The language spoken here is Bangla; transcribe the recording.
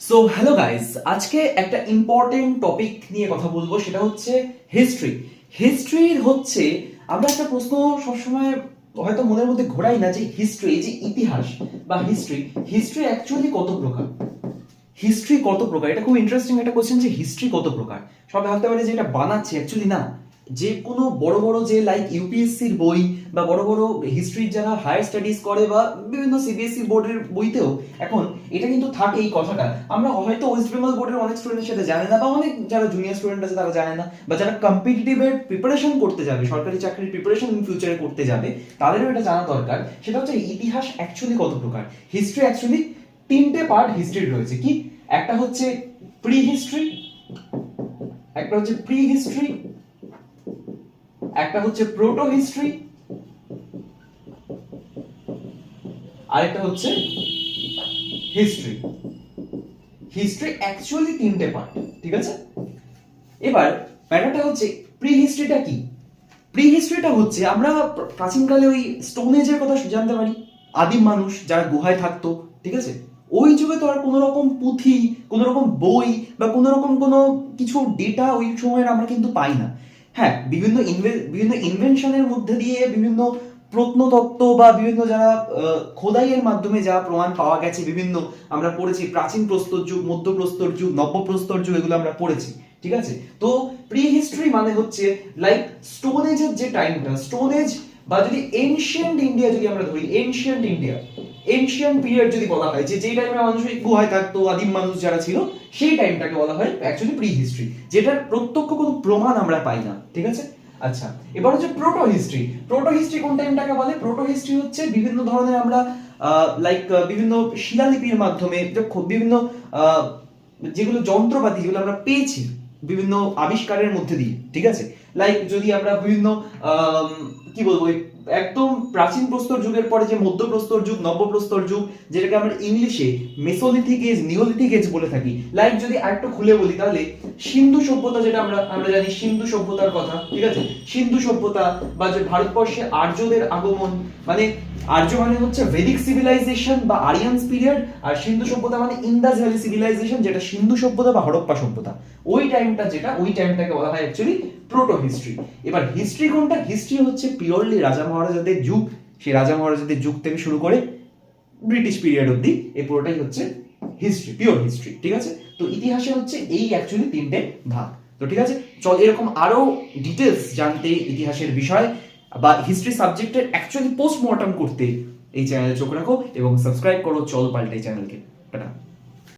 সো হ্যালো গাইস, আজকে একটা ইম্পর্টেন্ট টপিক নিয়ে কথা বলবো, সেটা হচ্ছে হিস্ট্রি। হিস্ট্রির হচ্ছে আমরা একটা প্রশ্ন সবসময় হয়তো মনের মধ্যে ঘোরাই না যে হিস্ট্রি, যে ইতিহাস বা হিস্ট্রি, হিস্ট্রি অ্যাকচুয়ালি কত প্রকার। হিস্ট্রি কত প্রকার, এটা খুব ইন্টারেস্টিং একটা কোশ্চেন যে হিস্ট্রি কত প্রকার। সবাই ভাবতে পারে যে এটা বানাচ্ছে, অ্যাকচুয়ালি না। যে কোনো বড় বড় যে লাইক ইউপিএসসির বই বা বড় বড় হিস্ট্রির যারা হায়ার স্টাডিজ করে বা বিভিন্ন সিবিএসসি বোর্ডের বইতেও এখন এটা কিন্তু থাকে এই কথাটা। আমরা হয়তো ওয়েস্ট বেঙ্গল বোর্ডের অনেক স্টুডেন্ট সেটা জানে না, বা অনেক যারা জুনিয়র স্টুডেন্ট আছে তারা জানে না, বা যারা কম্পিটিটিভের প্রিপারেশন করতে যাবে, সরকারি চাকরির প্রিপারেশন ইন ফিউচারে করতে যাবে, তাদেরও এটা জানা দরকার। সেটা হচ্ছে ইতিহাস অ্যাকচুয়ালি কত প্রকার। হিস্ট্রি অ্যাকচুয়ালি তিনটে পার্ট হিস্ট্রির রয়েছে। কি? একটা হচ্ছে প্রি হিস্ট্রি, একটা হচ্ছে প্রি হিস্ট্রি, একটা হচ্ছে প্রোটো হিস্ট্রি, আরেকটা হচ্ছে হিস্ট্রি। হিস্ট্রি অ্যাকচুয়ালি তিনটে পার্ট, ঠিক আছে? এবার ব্যাপারটা হচ্ছে প্রি হিস্ট্রিটা কি? প্রি হিস্ট্রিটা হচ্ছে আমরা প্রাচীনকালে ওই স্টোন এজের কথা জানতে পারি, আদিম মানুষ যারা গুহায় থাকতো, ঠিক আছে? ওই যুগে তো আর কোনো রকম পুঁথি, কোনো রকম বই বা কোনো রকম কোনো কিছু ডেটা ওই সময়ের আমরা কিন্তু পাই না। হ্যাঁ, বিভিন্ন ইনভেনশনের মধ্যে দিয়ে বিভিন্ন প্রত্নতত্ত্ব বা বিভিন্ন যারা খোদাইয়ের মাধ্যমে যা প্রমাণ পাওয়া গেছে, বিভিন্ন আমরা পড়েছি প্রাচীন প্রস্তর যুগ, মধ্য প্রস্তর যুগ, নব্য প্রস্তর যুগ, এগুলো আমরা পড়েছি, ঠিক আছে? তো প্রি হিস্ট্রি মানে হচ্ছে লাইক স্টোন এজের যে টাইমটা, স্টোন এজ বা যদি এনশিয়েন্ট ইন্ডিয়া যদি আমরা ধরি, এনশিয়েন্ট ইন্ডিয়া, এনশিয়েন্ট পিরিয়ড যদি বলা হয়, যে যেই টাইমে মানুষ ওই গুহায় থাকতো, আদিম মানুষ যারা ছিল, সেই টাইমটাকে বলা হয় অ্যাকচুয়ালি প্রি হিস্ট্রি, যেটার প্রত্যক্ষ কোনো প্রমাণ আমরা পাই না, ঠিক আছে? আচ্ছা, এবার হচ্ছে প্রোটো হিস্ট্রি। প্রোটো হিস্ট্রি কোন টাইমটাকে বলে? প্রোটো হিস্ট্রি হচ্ছে বিভিন্ন ধরনের আমরা লাইক বিভিন্ন শিলালিপির মাধ্যমে বিভিন্ন যেগুলো যন্ত্রপাতি যেগুলো আমরা পেয়েছি বিভিন্ন আবিষ্কারের মধ্যে দিয়ে, ঠিক আছে? লাইক যদি আমরা বিভিন্ন কি বলবো, একদম প্রাচীন প্রস্তর যুগের পরে যে মধ্য প্রস্তর যুগ, নব্য প্রস্তর যুগ, যেটাকে আমরা ইংলিশে মেসোলিথিক এজ, নিওলিথিক এজ বলে থাকি। লাইক যদি আরেকটু খুলে বলি তাহলে সিন্ধু সভ্যতা, যেটা আমরা জানি সিন্ধু সভ্যতার কথা, ঠিক আছে? সিন্ধু সভ্যতা বা যে ভারতবর্ষে আর্যদের আগমন, মানে আর্য মানে হচ্ছে ভেদিক সিভিলাইজেশন বা আরিয়ানস পিরিয়ড, আর সিন্ধু সভ্যতা মানে ইন্দাস ভ্যালি সিভিলাইজেশন, যেটা সিন্ধু সভ্যতা বা হরপ্পা সভ্যতা, ওই টাইমটা, যেটা ওই টাইমটাকে বলা হয় অ্যাকচুয়ালি প্রোটো হিস্ট্রি। এবার হিস্ট্রি কোনটা? হিস্ট্রি হচ্ছে পিওরলি রাজা মহারাজাদের যুগ, সেই রাজা মহারাজাদের যুগ থেকে শুরু করে ব্রিটিশ পিরিয়ড অবধি এই পুরোটাই হচ্ছে হিস্ট্রি, পিওর হিস্ট্রি, ঠিক আছে? তো ইতিহাসে হচ্ছে এই অ্যাকচুয়ালি তিনটে ভাগ। তো ঠিক আছে, চল এরকম আরো ডিটেলস জানতে ইতিহাসের বিষয় বা হিস্ট্রি সাবজেক্টের অ্যাকচুয়ালি পোস্টমর্টম করতে এই চ্যানেলে চোখ রাখো এবং সাবস্ক্রাইব করো চল পাল্টাই চ্যানেলকে। টাটা।